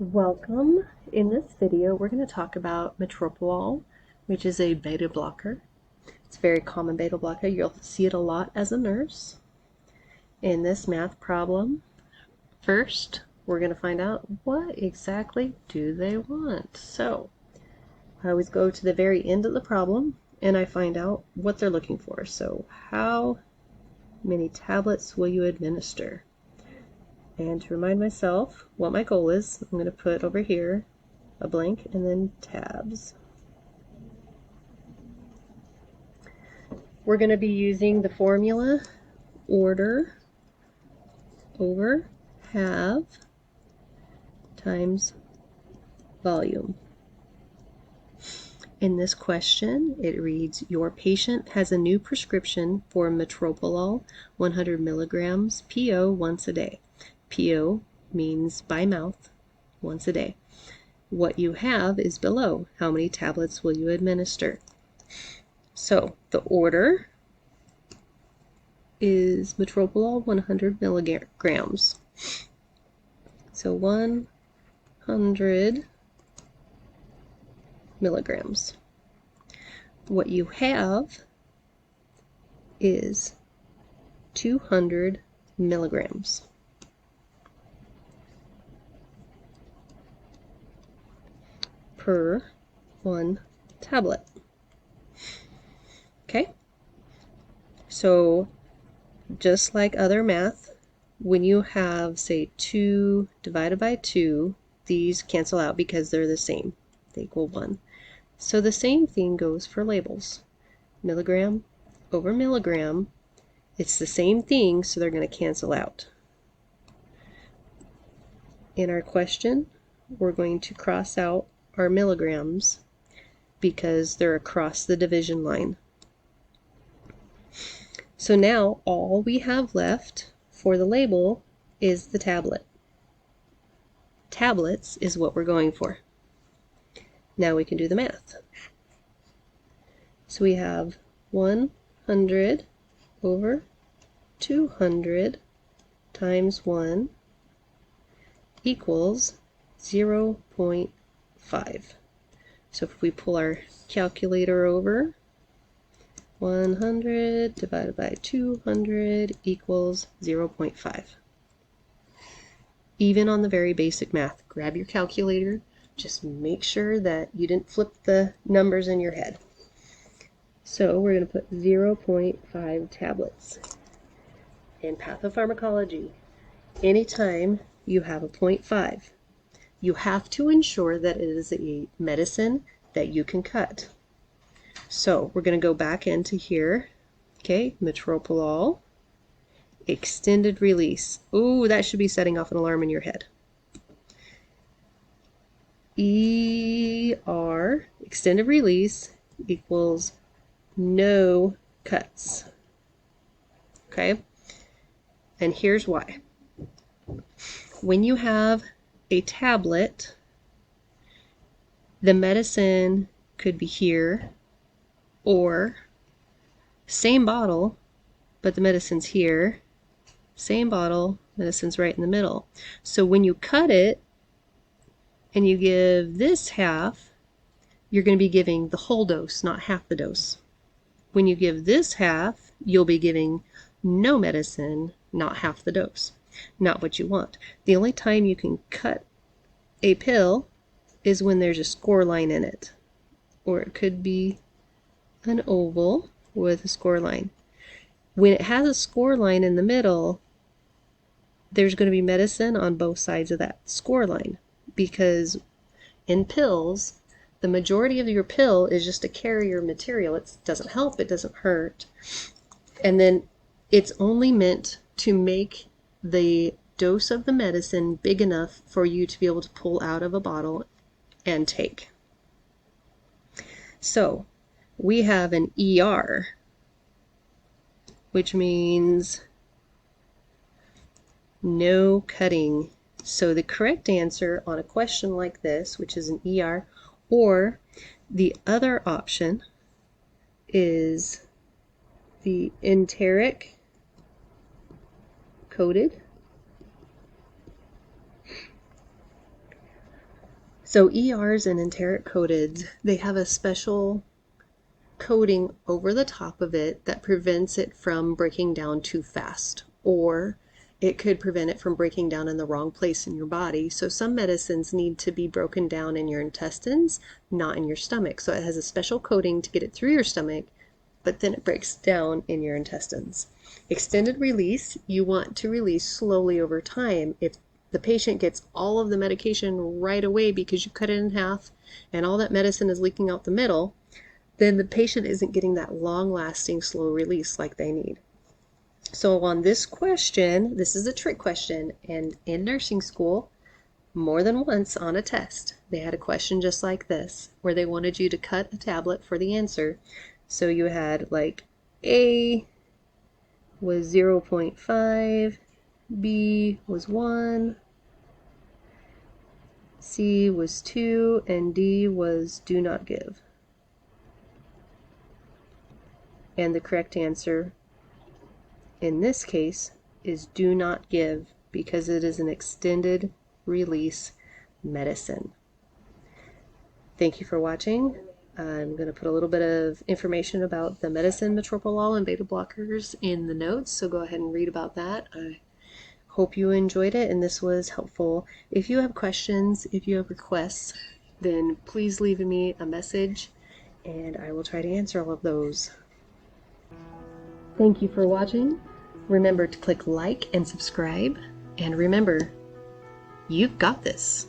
Welcome. In this video, we're going to talk about metoprolol, which is a beta blocker. It's a very common beta blocker. You'll see it a lot as a nurse. In this math problem, first, we're going to find out what exactly do they want. So, I always go to the very end of the problem and I find out what they're looking for. So, how many tablets will you administer? And to remind myself what my goal is, I'm going to put over here a blank and then tabs. We're going to be using the formula order over have times volume. In this question, it reads, your patient has a new prescription for metoprolol 100 milligrams PO once a day. PO means by mouth, once a day. What you have is below. How many tablets will you administer? So the order is metoprolol 100 milligrams. So 100 milligrams. What you have is 200 milligrams. Per one tablet. Okay, so just like other math, when you have, say, 2 divided by 2, these cancel out because they're the same. They equal 1. So the same thing goes for labels. Milligram over milligram, it's the same thing, so they're going to cancel out. In our question, we're going to cross out our milligrams because they're across the division line. So now all we have left for the label is the tablet. Tablets is what we're going for. Now we can do the math. So we have 100 over 200 times 1 equals 0.5. So if we pull our calculator over, 100 divided by 200 equals 0.5. Even on the very basic math, grab your calculator. Just make sure that you didn't flip the numbers in your head. So we're going to put 0.5 tablets. In pathopharmacology, anytime you have a 0.5, you have to ensure that it is a medicine that you can cut. So we're going to go back into here. Okay, metoprolol, extended release. Ooh, that should be setting off an alarm in your head. ER, extended release, equals no cuts. Okay, and here's why. When you have a tablet, the medicine could be here, or same bottle, but the medicine's here, same bottle, medicine's right in the middle. So when you cut it and you give this half, you're going to be giving the whole dose, not half the dose. When you give this half, you'll be giving no medicine, not half the dose. Not what you want. The only time you can cut a pill is when there's a score line in it, or it could be an oval with a score line. When it has a score line in the middle, there's going to be medicine on both sides of that score line, because in pills, the majority of your pill is just a carrier material. It doesn't help, it doesn't hurt. And then it's only meant to make the dose of the medicine big enough for you to be able to pull out of a bottle and take. So we have an ER, which means no cutting. So the correct answer on a question like this, which is an ER, or the other option is the enteric coated So ERs and enteric coateds, they have a special coating over the top of it that prevents it from breaking down too fast, or it could prevent it from breaking down in the wrong place in your body. So some medicines need to be broken down in your intestines, not in your stomach. So it has a special coating to get it through your stomach, but then it breaks down in your intestines. Extended release, you want to release slowly over time. If the patient gets all of the medication right away because you cut it in half and all that medicine is leaking out the middle, then the patient isn't getting that long-lasting slow release like they need. So on this question, this is a trick question, and in nursing school, more than once on a test, they had a question just like this, where they wanted you to cut a tablet for the answer. So you had like A was 0.5, B was 1, C was 2, and D was do not give. And the correct answer in this case is do not give, because it is an extended release medicine. Thank you for watching. I'm going to put a little bit of information about the medicine metoprolol and beta blockers in the notes, so go ahead and read about that. I hope you enjoyed it and this was helpful. If you have questions, if you have requests, then please leave me a message and I will try to answer all of those. Thank you for watching. Remember to click like and subscribe, and remember, you've got this.